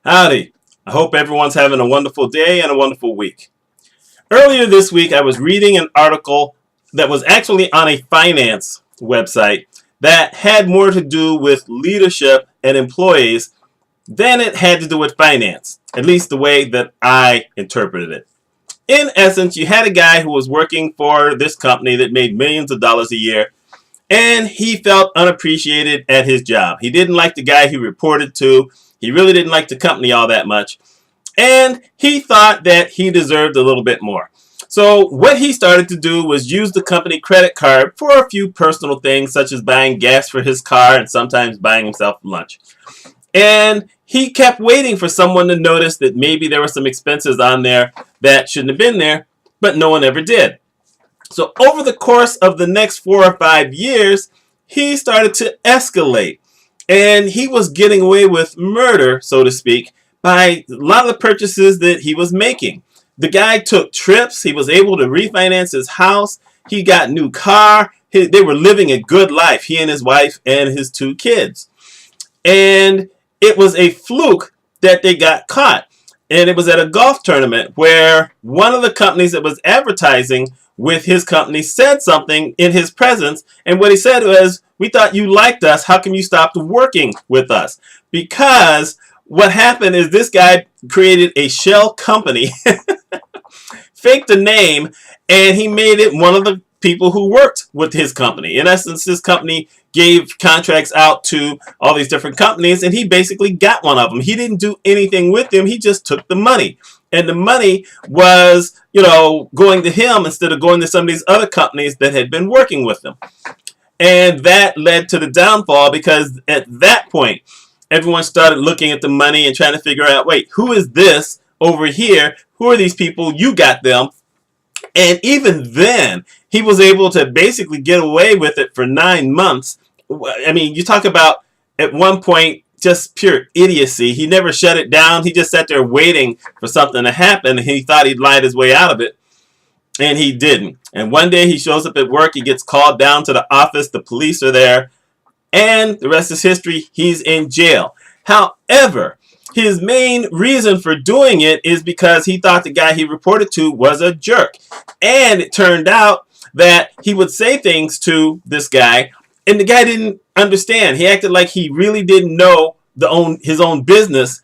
Howdy. I hope everyone's having a wonderful day and a wonderful week. Earlier this week, I was reading an article that was actually on a finance website that had more to do with leadership and employees than it had to do with finance, at least the way that I interpreted it. In essence, you had a guy who was working for this company that made millions of dollars a year, and he felt unappreciated at his job. He didn't like the guy he reported to. He really didn't like the company all that much. And he thought that he deserved a little bit more. So what he started to do was use the company credit card for a few personal things, such as buying gas for his car and sometimes buying himself lunch. And he kept waiting for someone to notice that maybe there were some expenses on there that shouldn't have been there, but no one ever did. So over the course of the next 4 or 5 years, he started to escalate. And he was getting away with murder, so to speak, by a lot of the purchases that he was making. The guy took trips. He was able to refinance his house. He got a new car. They were living a good life, he and his wife and his 2 kids. And it was a fluke that they got caught. And it was at a golf tournament where one of the companies that was advertising with his company said something in his presence. And what he said was, "We thought you liked us. How come you stopped working with us?" Because what happened is this guy created a shell company, faked a name, and he made it one of the people who worked with his company. In essence, his company gave contracts out to all these different companies, and he basically got one of them. He didn't do anything with them. He just took the money. And the money was, going to him instead of going to some of these other companies that had been working with him. And that led to the downfall, because at that point, everyone started looking at the money and trying to figure out, wait, who is this over here? Who are these people? You got them. And even then, he was able to basically get away with it for 9 months. I mean, you talk about, at one point, just pure idiocy. He never shut it down. He just sat there waiting for something to happen, and he thought he'd lied his way out of it. And he didn't. And one day he shows up at work. He gets called down to the office. The police are there. And the rest is history. He's in jail. However, his main reason for doing it is because he thought the guy he reported to was a jerk. And it turned out that he would say things to this guy, and the guy didn't understand. He acted like he really didn't know his own business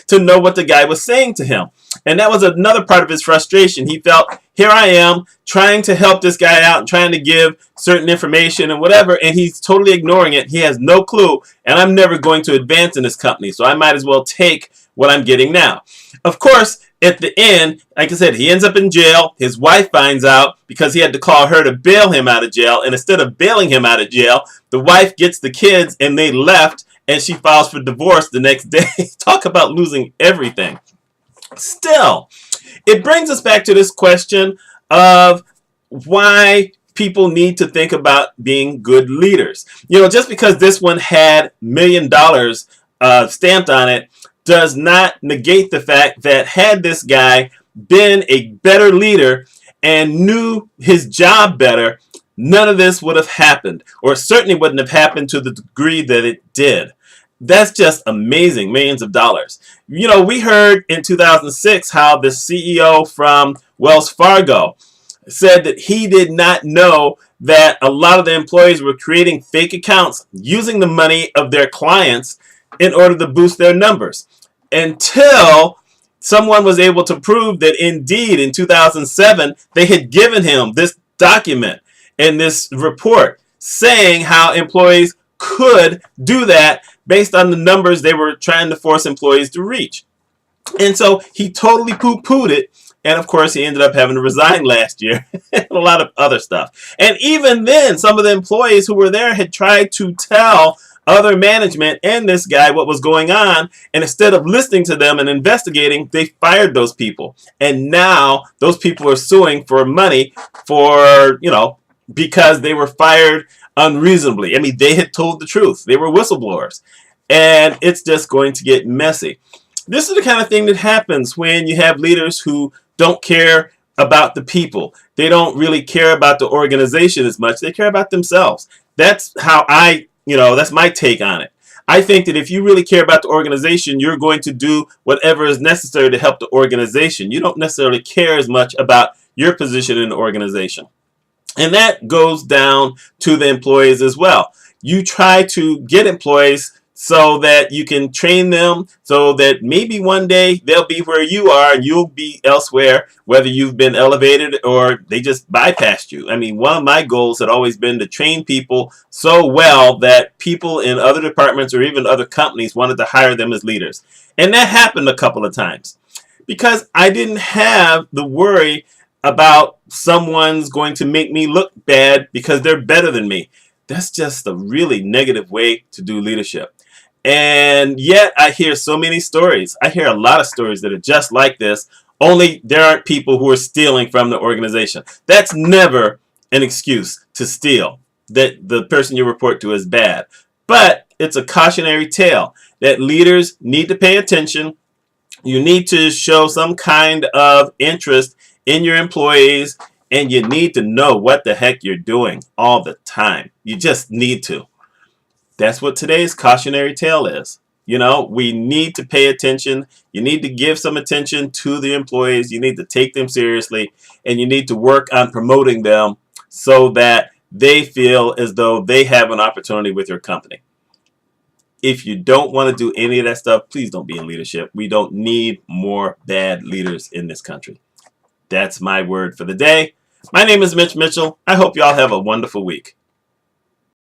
to know what the guy was saying to him. And that was another part of his frustration. He felt, here I am trying to help this guy out and trying to give certain information and whatever, and he's totally ignoring it. He has no clue, and I'm never going to advance in this company, so I might as well take what I'm getting now. Of course, at the end, like I said, he ends up in jail. His wife finds out because he had to call her to bail him out of jail, and instead of bailing him out of jail, the wife gets the kids, and they left, and she files for divorce the next day. Talk about losing everything. Still, it brings us back to this question of why people need to think about being good leaders. Just because this one had $1 million stamped on it does not negate the fact that had this guy been a better leader and knew his job better, none of this would have happened, or it certainly wouldn't have happened to the degree that it did. That's just amazing, millions of dollars. We heard in 2006 how the CEO from Wells Fargo said that he did not know that a lot of the employees were creating fake accounts using the money of their clients in order to boost their numbers, until someone was able to prove that indeed in 2007 they had given him this document and this report saying how employees could do that based on the numbers they were trying to force employees to reach. And so he totally poo-pooed it. And of course, he ended up having to resign last year. And a lot of other stuff. And even then, some of the employees who were there had tried to tell other management and this guy what was going on. And instead of listening to them and investigating, they fired those people. And now those people are suing for money for, because they were fired unreasonably. I mean, they had told the truth. They were whistleblowers. And it's just going to get messy. This is the kind of thing that happens when you have leaders who don't care about the people. They don't really care about the organization as much. They care about themselves. That's how that's my take on it. I think that if you really care about the organization, you're going to do whatever is necessary to help the organization. You don't necessarily care as much about your position in the organization. And that goes down to the employees as well. You try to get employees so that you can train them so that maybe one day they'll be where you are and you'll be elsewhere, whether you've been elevated or they just bypassed you. I mean, one of my goals had always been to train people so well that people in other departments or even other companies wanted to hire them as leaders. And that happened a couple of times because I didn't have the worry about someone's going to make me look bad because they're better than me. That's just a really negative way to do leadership. And yet I hear so many stories. I hear a lot of stories that are just like this, only there aren't people who are stealing from the organization. That's never an excuse to steal, that the person you report to is bad. But it's a cautionary tale that leaders need to pay attention. You need to show some kind of interest in your employees, and you need to know what the heck you're doing all the time. You just need to. That's what today's cautionary tale is. You know, we need to pay attention. You need to give some attention to the employees. You need to take them seriously, and you need to work on promoting them so that they feel as though they have an opportunity with your company. If you don't want to do any of that stuff, please don't be in leadership. We don't need more bad leaders in this country. That's my word for the day. My name is Mitch Mitchell. I hope y'all have a wonderful week.